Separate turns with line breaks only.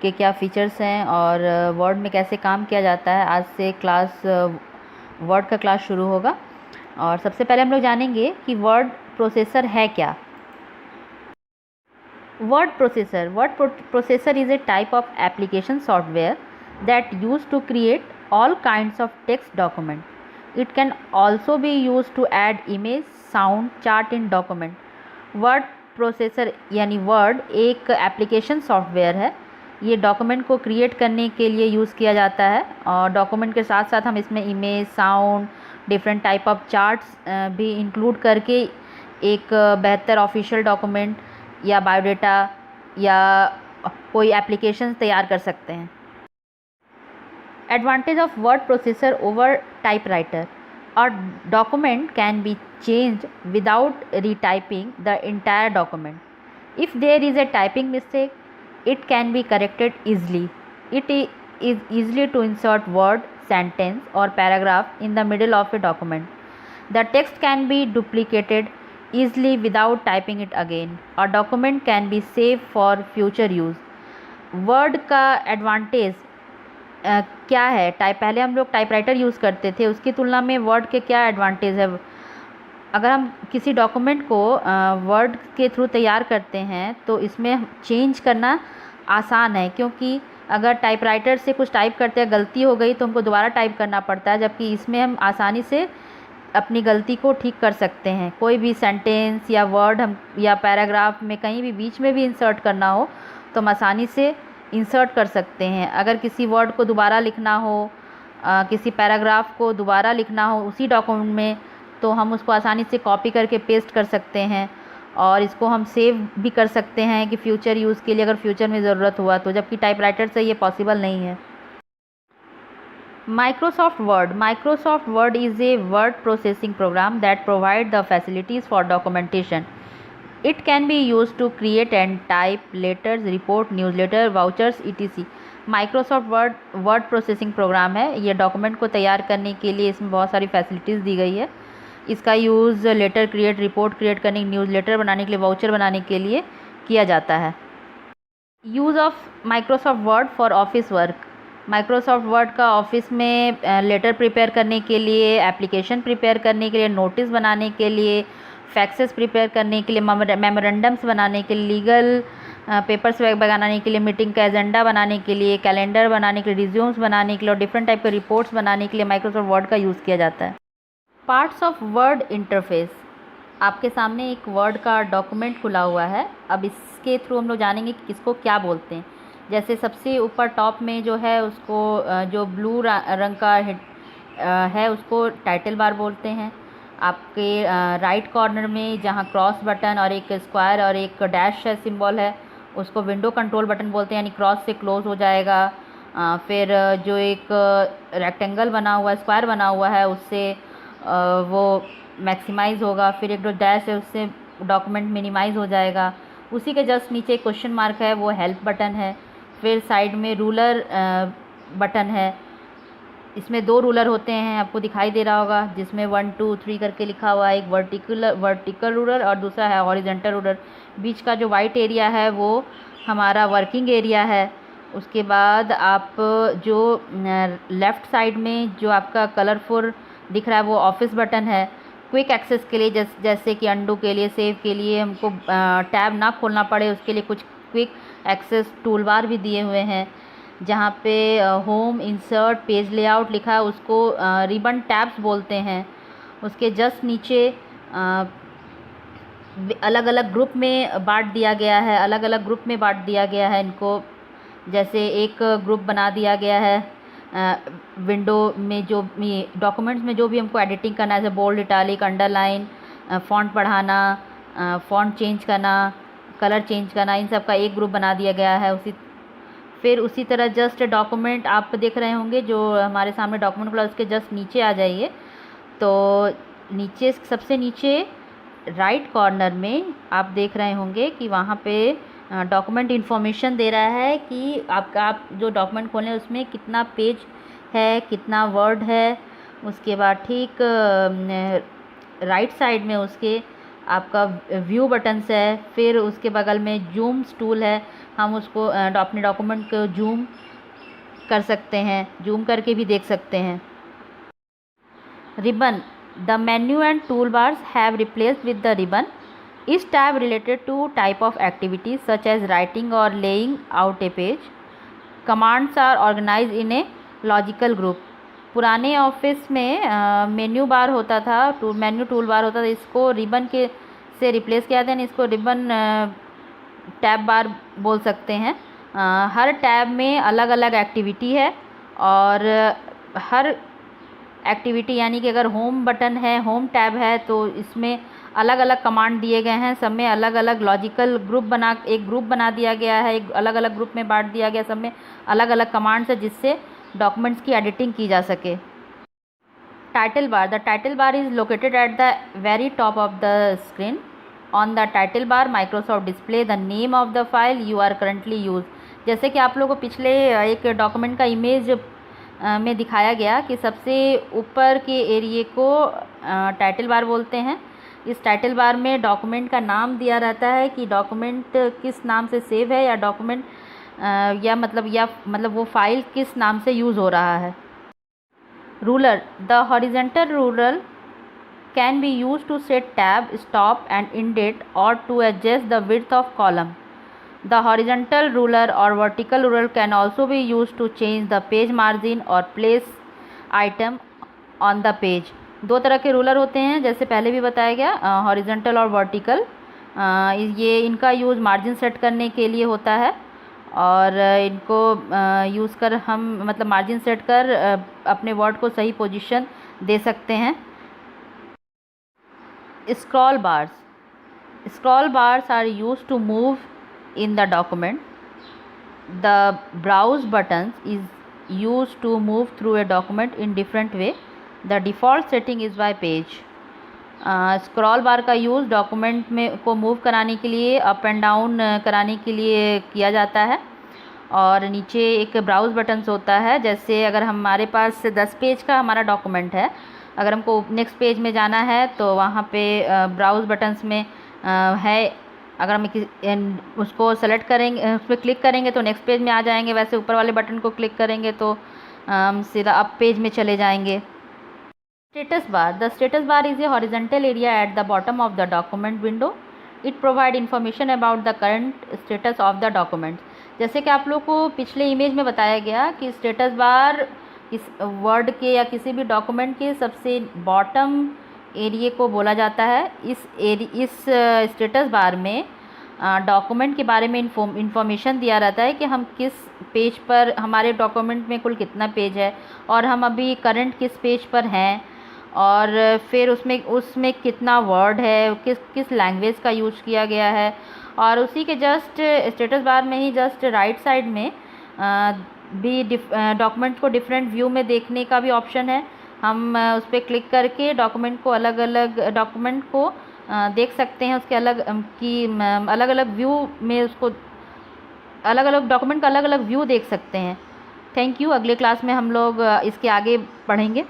के क्या फ़ीचर्स हैं और वर्ड में कैसे काम किया जाता है। आज से क्लास वर्ड का क्लास शुरू होगा और सबसे पहले हम लोग जानेंगे कि वर्ड प्रोसेसर है क्या। Word processor is a type of application software that used to create all kinds of text document. It can also be used to add image, sound, chart in document. Word processor यानी word एक application software है। ये document को create करने के लिए use किया जाता है और डॉक्यूमेंट के साथ साथ हम इसमें image, sound, different type of charts भी इंक्लूड करके एक बेहतर ऑफिशियल डॉक्यूमेंट या बायोडाटा या कोई एप्लीकेशन तैयार कर सकते हैं। Advantage of word processor over typewriter. A document can be changed without retyping the entire document. If there is a typing mistake, it can be corrected easily. It is easy to insert word, sentence or paragraph in the middle of a document. The text can be duplicated easily without typing it again. A document can be saved for future use. Word का advantage क्या है? पहले हम लोग typewriter use करते थे, उसकी तुलना में वर्ड के क्या एडवांटेज है। अगर हम किसी डॉक्यूमेंट को वर्ड के थ्रू तैयार करते हैं तो इसमें चेंज करना आसान है, क्योंकि अगर टाइपराइटर से कुछ टाइप करते हैं, गलती हो गई तो हमको दोबारा टाइप करना पड़ता है, जबकि इसमें हम आसानी से अपनी गलती को ठीक कर सकते हैं। कोई भी सेंटेंस या वर्ड हम या पैराग्राफ में कहीं भी बीच में भी इंसर्ट करना हो तो हम आसानी से इंसर्ट कर सकते हैं। अगर किसी वर्ड को दोबारा लिखना हो, किसी पैराग्राफ को दोबारा लिखना हो उसी डॉक्यूमेंट में, तो हम उसको आसानी से कॉपी करके पेस्ट कर सकते हैं और इसको हम सेव भी कर सकते हैं कि फ्यूचर यूज़ के लिए अगर फ्यूचर में ज़रूरत हुआ तो, जबकि टाइपराइटर से ये पॉसिबल नहीं है। Microsoft Word is a word processing program that provides the facilities for documentation. It can be used to create and type letters, report, newsletter, vouchers, etc. Microsoft word processing program है। ये document को तैयार करने के लिए इसमें बहुत सारी फैसिलिटीज़ दी गई है। इसका use letter create, report create करने, न्यूज़लेटर बनाने के लिए, वाउचर बनाने के लिए किया जाता है। Use of Microsoft word for office work. Microsoft word का ऑफिस में लेटर प्रिपेयर करने के लिए, एप्लीकेशन प्रिपेयर करने के लिए, नोटिस बनाने के लिए, फैक्सेस प्रिपेयर करने के लिए, मेमोरेंडम्स बनाने के लिए, लीगल पेपर्स बनाने के लिए, मीटिंग का एजेंडा बनाने के लिए, कैलेंडर बनाने के लिए, रिज्यूम्स बनाने के लिए और डिफरेंट टाइप के रिपोर्ट्स बनाने के लिए माइक्रोसॉफ्ट वर्ड का यूज़ किया जाता है। Parts of word interface. आपके सामने एक वर्ड का डॉक्यूमेंट खुला हुआ है। अब इसके थ्रू हम लोग जानेंगे कि किसको क्या बोलते हैं। जैसे सबसे ऊपर टॉप में जो है उसको जो ब्लू रंग का है उसको टाइटल बार बोलते हैं। आपके राइट कॉर्नर में जहाँ क्रॉस बटन और एक स्क्वायर और एक डैश है सिंबल है, उसको विंडो कंट्रोल बटन बोलते हैं, यानी क्रॉस से क्लोज़ हो जाएगा। फिर जो एक रेक्टेंगल बना हुआ है, स्क्वायर बना हुआ है, उससे वो मैक्सिमाइज़ होगा। फिर एक जो डैश है उससे डॉक्यूमेंट मिनिमाइज़ हो जाएगा। उसी के जस्ट नीचे क्वेश्चन मार्क है, वो हेल्प बटन है। फिर साइड में रूलर बटन है। इसमें 2 रूलर होते हैं, आपको दिखाई दे रहा होगा, जिसमें 1 2 3 करके लिखा हुआ है। एक वर्टिकल रूलर और दूसरा है हॉरिजॉन्टल रूलर। बीच का जो वाइट एरिया है वो हमारा वर्किंग एरिया है। उसके बाद आप जो लेफ़्ट साइड में जो आपका कलरफुल दिख रहा है वो ऑफिस बटन है। क्विक एक्सेस के लिए, जैसे कि अंडू के लिए, सेव के लिए हमको टैब ना खोलना पड़े, उसके लिए कुछ क्विक एक्सेस टूल बार भी दिए हुए हैं। जहाँ पे होम, इंसर्ट, पेज लेआउट लिखा है उसको रिबन टैब्स बोलते हैं। उसके जस्ट नीचे अलग अलग ग्रुप में बांट दिया गया है, इनको। जैसे एक ग्रुप बना दिया गया है विंडो में, जो डॉक्यूमेंट्स में जो भी हमको एडिटिंग करना है, जैसे बोल्ड, इटालिक, अंडरलाइन, फ़ॉन्ट बढ़ाना, फ़ॉन्ट चेंज करना, कलर चेंज करना, इन सब का एक ग्रुप बना दिया गया है। फिर उसी तरह जस्ट डॉक्यूमेंट आप देख रहे होंगे, जो हमारे सामने डॉक्यूमेंट खुला उसके जस्ट नीचे आ जाइए तो नीचे, सबसे नीचे राइट कॉर्नर में आप देख रहे होंगे कि वहाँ पे डॉक्यूमेंट इन्फॉर्मेशन दे रहा है कि आप जो डॉक्यूमेंट खोलें उसमें कितना पेज है, कितना वर्ड है। उसके बाद ठीक राइट साइड में उसके आपका व्यू बटन्स है। फिर उसके बगल में जूम्स टूल है, हम उसको अपने डॉक्यूमेंट को जूम कर सकते हैं, जूम करके भी देख सकते हैं। Ribbon, the menu and tool bars have replaced with the ribbon. इस tab related to type of activities such as writing और laying out a page. Commands are organise in a logical group. पुराने office में menu bar होता था, menu tool bar होता था, इसको ribbon के से रिप्लेस किया था। इसको रिबन टैब बार बोल सकते हैं। हर टैब में अलग अलग एक्टिविटी है और हर एक्टिविटी यानी कि अगर होम बटन है, होम टैब है, तो इसमें अलग अलग कमांड दिए गए हैं। सब में अलग अलग लॉजिकल एक ग्रुप बना दिया गया है, एक अलग अलग ग्रुप में बांट दिया गया। सब में अलग अलग कमांड्स है जिससे डॉक्यूमेंट्स की एडिटिंग की जा सके। Title bar, the title bar is located at the very top of the screen. On the title bar Microsoft display the name of the file you are currently use. जैसे कि आप लोगों को पिछले एक डॉक्यूमेंट का इमेज में दिखाया गया कि सबसे ऊपर के एरिए को टाइटल बार बोलते हैं। इस टाइटल बार में डॉक्यूमेंट का नाम दिया रहता है कि डॉक्यूमेंट किस नाम से सेव है, या डॉक्यूमेंट या मतलब वो फाइल किस नाम से यूज़ हो रहा है। Ruler, the horizontal ruler can be used to set tab, stop and indent or to adjust the width of column. The horizontal ruler or vertical ruler can also be used to change the page margin or place item on the page. दो तरह के ruler होते हैं, जैसे पहले भी बताया गया, हॉरिजेंटल और वर्टिकल। ये इनका यूज़ मार्जिन सेट करने के लिए होता है और इनको यूज़ कर हम मतलब मार्जिन सेट कर अपने वर्ड को सही पोजीशन दे सकते हैं। Scroll bars. Scroll bars are used to move in the document. The browse buttons is used to move through a document in different way. The default setting is by page. Scroll बार का use document में को move कराने के लिए, up and down कराने के लिए किया जाता है। और नीचे एक ब्राउज़ बटन्स होता है। जैसे अगर हमारे पास 10 पेज का हमारा डॉक्यूमेंट है, अगर हमको नेक्स्ट पेज में जाना है तो वहाँ पे ब्राउज़ बटन्स में है, अगर हम उसको सेलेक्ट करेंगे, उस पर क्लिक करेंगे तो नेक्स्ट पेज में आ जाएंगे। वैसे ऊपर वाले बटन को क्लिक करेंगे तो सीधा अप पेज में चले जाएंगे। Status bar, the status bar is a horizontal area at the bottom of the document window. It provide information about the current status of the document. जैसे कि आप लोग को पिछले इमेज में बताया गया कि स्टेटस बार इस वर्ड के या किसी भी डॉक्यूमेंट के सबसे बॉटम एरिए को बोला जाता है। इस स्टेटस बार में डॉक्यूमेंट के बारे में इंफॉर्मेशन दिया रहता है कि हम किस पेज पर, हमारे डॉक्यूमेंट में कुल कितना पेज है और हम अभी करंट किस पेज पर हैं, और फिर उसमें कितना वर्ड है, किस लैंग्वेज का यूज किया गया है। और उसी के जस्ट स्टेटस बार में ही जस्ट राइट साइड में भी डॉक्यूमेंट को डिफरेंट व्यू में देखने का भी ऑप्शन है। हम उस पर क्लिक करके डॉक्यूमेंट को देख सकते हैं, उसके अलग अलग व्यू में उसको अलग अलग डॉक्यूमेंट का अलग अलग व्यू देख सकते हैं। Thank you. अगले क्लास में हम लोग इसके आगे पढ़ेंगे।